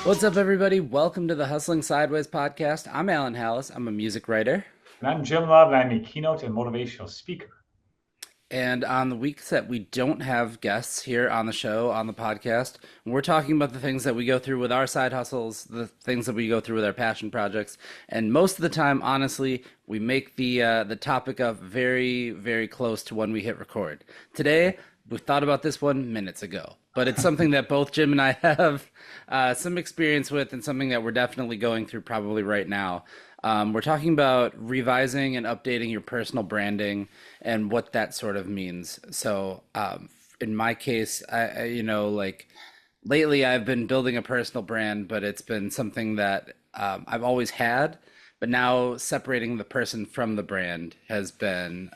What's up, everybody? Welcome to the Hustling Sideways podcast. I'm Alan Halas. I'm a music writer. And I'm Jim Love, and I'm a keynote and motivational speaker. And on the weeks that we don't have guests here on the show, on the podcast, we're talking about the things that we go through with our side hustles, the things that we go through with our passion projects. And most of the time, honestly, we make the topic up very, very close to when we hit record. Today, we thought about this one minutes ago, but it's something that both Jim and I have some experience with, and something that we're definitely going through probably right now. We're talking about revising and updating your personal branding and what that sort of means. So, in my case, like lately I've been building a personal brand, but it's been something that I've always had. But now separating the person from the brand has been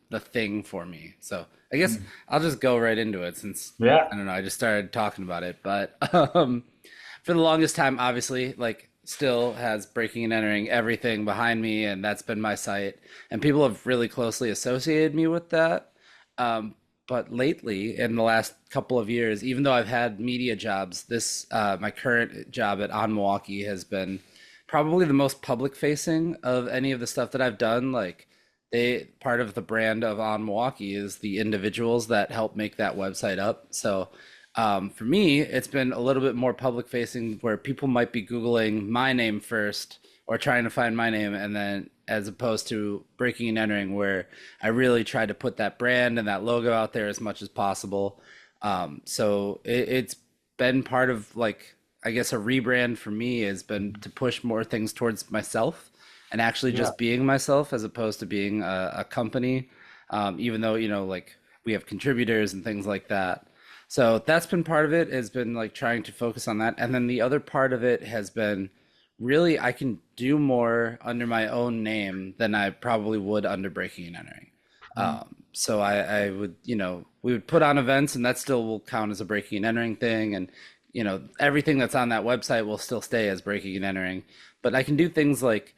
the thing for me. So I guess Mm. I'll just go right into it since Yeah, I don't know, I just started talking about it. But for the longest time, obviously, like still has breaking and entering everything behind me, and that's been my site. And people have really closely associated me with that. Um, but lately, in the last couple of years, even though I've had media jobs, this my current job at On Milwaukee has been probably the most public facing of any of the stuff that I've done. Like they part of the brand of On Milwaukee is the individuals that help make that website up. So for me, it's been a little bit more public facing where people might be Googling my name first or trying to find my name, and then as opposed to breaking and entering, where I really try to put that brand and that logo out there as much as possible. It's been part of like, I guess a rebrand for me has been to push more things towards myself and actually yeah, just being myself as opposed to being a company. Even though, like we have contributors and things like that. So that's been part of it, has been like trying to focus on that. And then the other part of it has been really I can do more under my own name than I probably would under breaking and entering. mm, I would, we would put on events and that still will count as a breaking and entering thing. And, everything that's on that website will still stay as breaking and entering. But I can do things like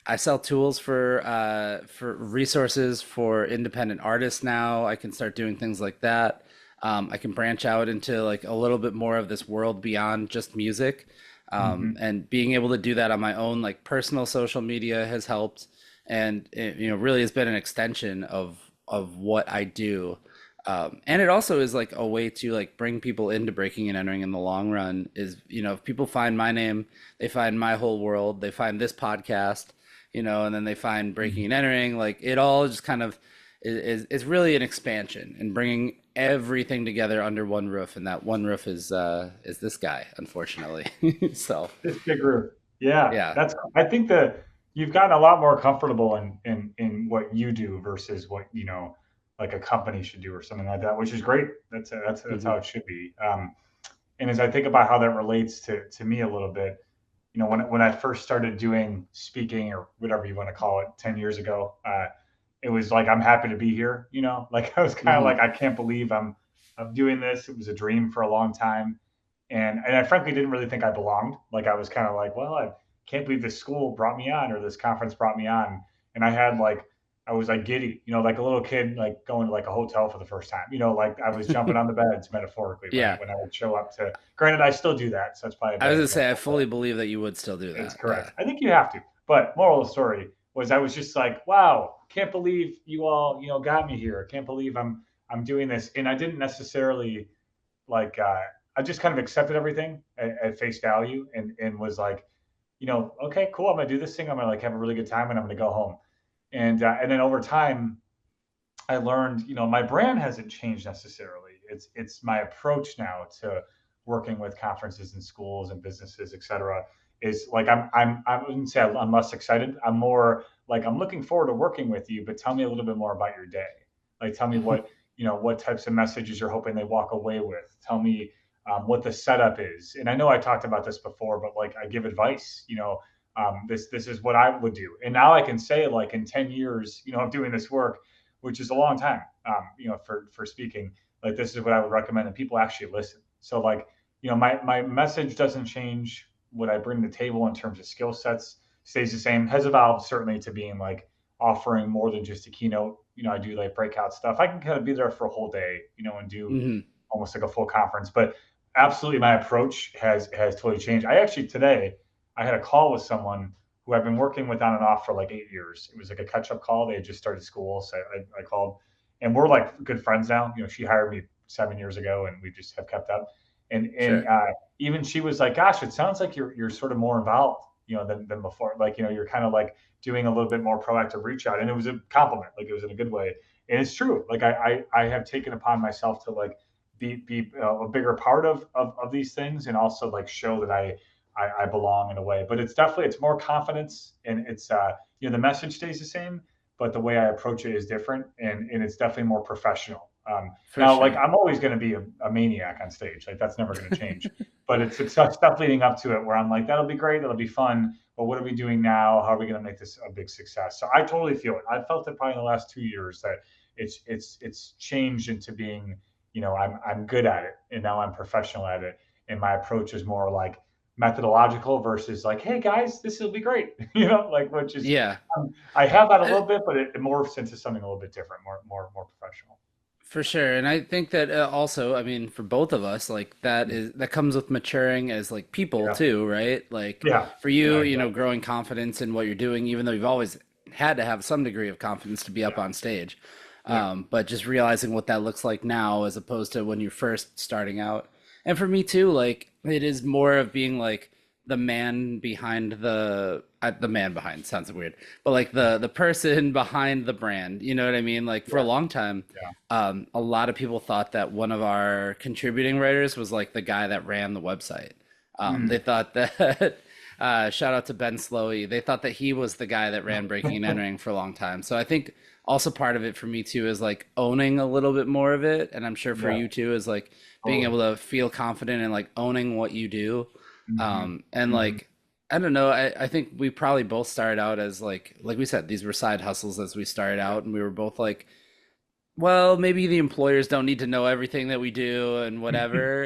I sell tools for resources for independent artists now. I can start doing things like that. I can branch out into like a little bit more of this world beyond just music. hmm And being able to do that on my own, like personal social media has helped, and it, really has been an extension of what I do. And it also is like a way to like bring people into breaking and entering in the long run. Is if people find my name, they find my whole world, they find this podcast, and then they find breaking and entering. Like it all just kind of is really an expansion and bringing everything together under one roof, and that one roof is this guy, unfortunately. So This big group. Yeah, yeah. that's. I think that you've gotten a lot more comfortable in what you do versus what like a company should do or something like that, which is great. That's Hmm. how it should be. And as I think about how that relates to me a little bit, when I first started doing speaking or whatever you want to call it 10 years ago, it was like I'm happy to be here. Like I was kind of Hmm. like I can't believe I'm doing this. It was a dream for a long time, and I frankly didn't really think I belonged. Like I was kind of like, well, I can't believe this school brought me on or this conference brought me on, and I was like giddy, like a little kid, like going to like a hotel for the first time. Like I was jumping on the beds metaphorically when I Yeah, when I would show up to. Granted, I still do that, so it's probably a I was bad gonna say I example, but fully believe that you would still do it's that. Yeah. correct. I think you have to. But moral of the story was I was just like, wow, can't believe you all, got me here. Can't believe I'm doing this. And I didn't necessarily like I just kind of accepted everything at face value and was like, okay, cool. I'm gonna do this thing. I'm gonna like have a really good time and I'm gonna go home. And then over time, I learned, my brand hasn't changed necessarily. It's my approach now to working with conferences and schools and businesses, et cetera, is like I wouldn't say I'm less excited. I'm more like I'm looking forward to working with you, but tell me a little bit more about your day. Like tell me what types of messages you're hoping they walk away with. Tell me what the setup is. And I know I talked about this before, but like I give advice, this is what I would do. And now I can say like in 10 years, of doing this work, which is a long time, for speaking. Like this is what I would recommend, and people actually listen. So like, my message doesn't change. What I bring to the table in terms of skill sets stays the same. Has evolved certainly to being like offering more than just a keynote. I do like breakout stuff. I can kind of be there for a whole day, and do Hmm. almost like a full conference. But absolutely my approach has totally changed. I actually today I had a call with someone who I've been working with on and off for like 8 years. It was like a catch up call. They had just started school, so I called, and we're like good friends now. You know, she hired me 7 years ago, and we just have kept up. And Sure. even she was like, "Gosh, it sounds like you're sort of more involved, you know, than before. Like, you know, you're kind of like doing a little bit more proactive reach out." And it was a compliment, like it was in a good way. And it's true. Like I have taken upon myself to like be a bigger part of these things, and also like show that I belong in a way. But it's definitely it's more confidence, and it's you know, the message stays the same, but the way I approach it is different, and it's definitely more professional. For Now, like sure. I'm always going to be a maniac on stage, like that's never going to change. But it's stuff leading up to it where I'm like, that'll be great, that'll be fun. But what are we doing now? How are we going to make this a big success? So I totally feel it. I felt it probably in the last 2 years that it's changed into being, you know, I'm good at it, and now I'm professional at it, and my approach is more like methodological versus like, hey guys, this will be great, you know, like which is Yeah. I have that a Uh, little bit, but it morphs into something a little bit different, more professional. For sure. And I think that also, I mean, for both of us, like that comes with maturing as like people Yeah, too, right? Like yeah, for yeah, you, exactly. growing confidence in what you're doing, even though you've always had to have some degree of confidence to be up Yeah, on stage. yeah, But just realizing what that looks like now as opposed to when you're first starting out. And for me too, like it is more of being like the man behind the man behind sounds weird, but like the person behind the brand. You know what I mean? Like for a yeah, long time, yeah. a lot of people thought that one of our contributing writers was like the guy that ran the website. They Mm. thought that, shout out to Ben Slowey, they thought that he was the guy that ran Breaking and Entering for a long time. So I think also part of it for me too is like owning a little bit more of it. And I'm sure for Yeah, you too is like being totally. able to feel confident and like owning what you do. Hmm. And Hmm. like, I don't know. I think we probably both started out as like we said, these were side hustles as we started Yeah, out, and we were both like, well, maybe the employers don't need to know everything that we do and whatever,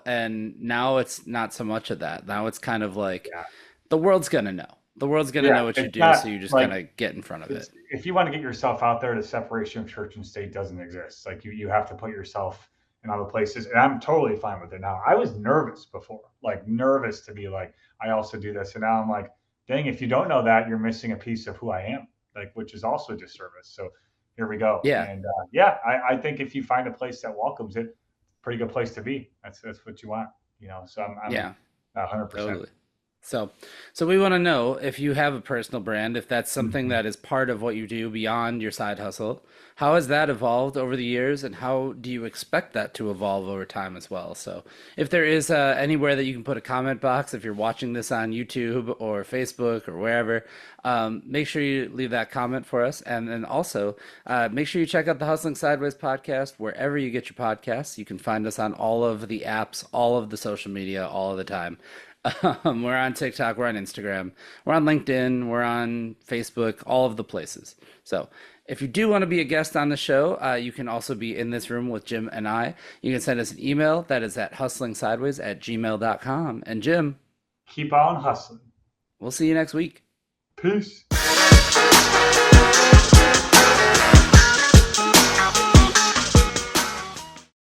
and now it's not so much of that. Now it's kind of like yeah, the world's gonna know. The world's gonna yeah. know what you It's do, so not you just like gotta get in front of it. it's if you want to get yourself out there, the separation of church and state doesn't exist. Like you have to put yourself in other places, and I'm totally fine with it now. I was nervous before, like nervous to be like, I also do this, and now I'm like, dang, if you don't know that, you're missing a piece of who I am, like which is also a disservice. So here we go, Yeah, and yeah, I think if you find a place that welcomes it, pretty good place to be. That's what you want, you know. So I'm yeah, 100%. totally. So, so we want to know if you have a personal brand, if that's something Mhm. that is part of what you do beyond your side hustle. How has that evolved over the years, and how do you expect that to evolve over time as well? So, if there is anywhere that you can put a comment box, if you're watching this on YouTube or Facebook or wherever, make sure you leave that comment for us. And then also, make sure you check out the Hustling Sideways podcast wherever you get your podcasts. You can find us on all of the apps, all of the social media, all of the time. We're on TikTok, we're on Instagram, we're on LinkedIn, we're on Facebook, all of the places. So if you do want to be a guest on the show, you can also be in this room with Jim and I. You can send us an email that is at hustlingsideways@gmail.com. And Jim, Keep on hustling. we'll see you next week. Peace.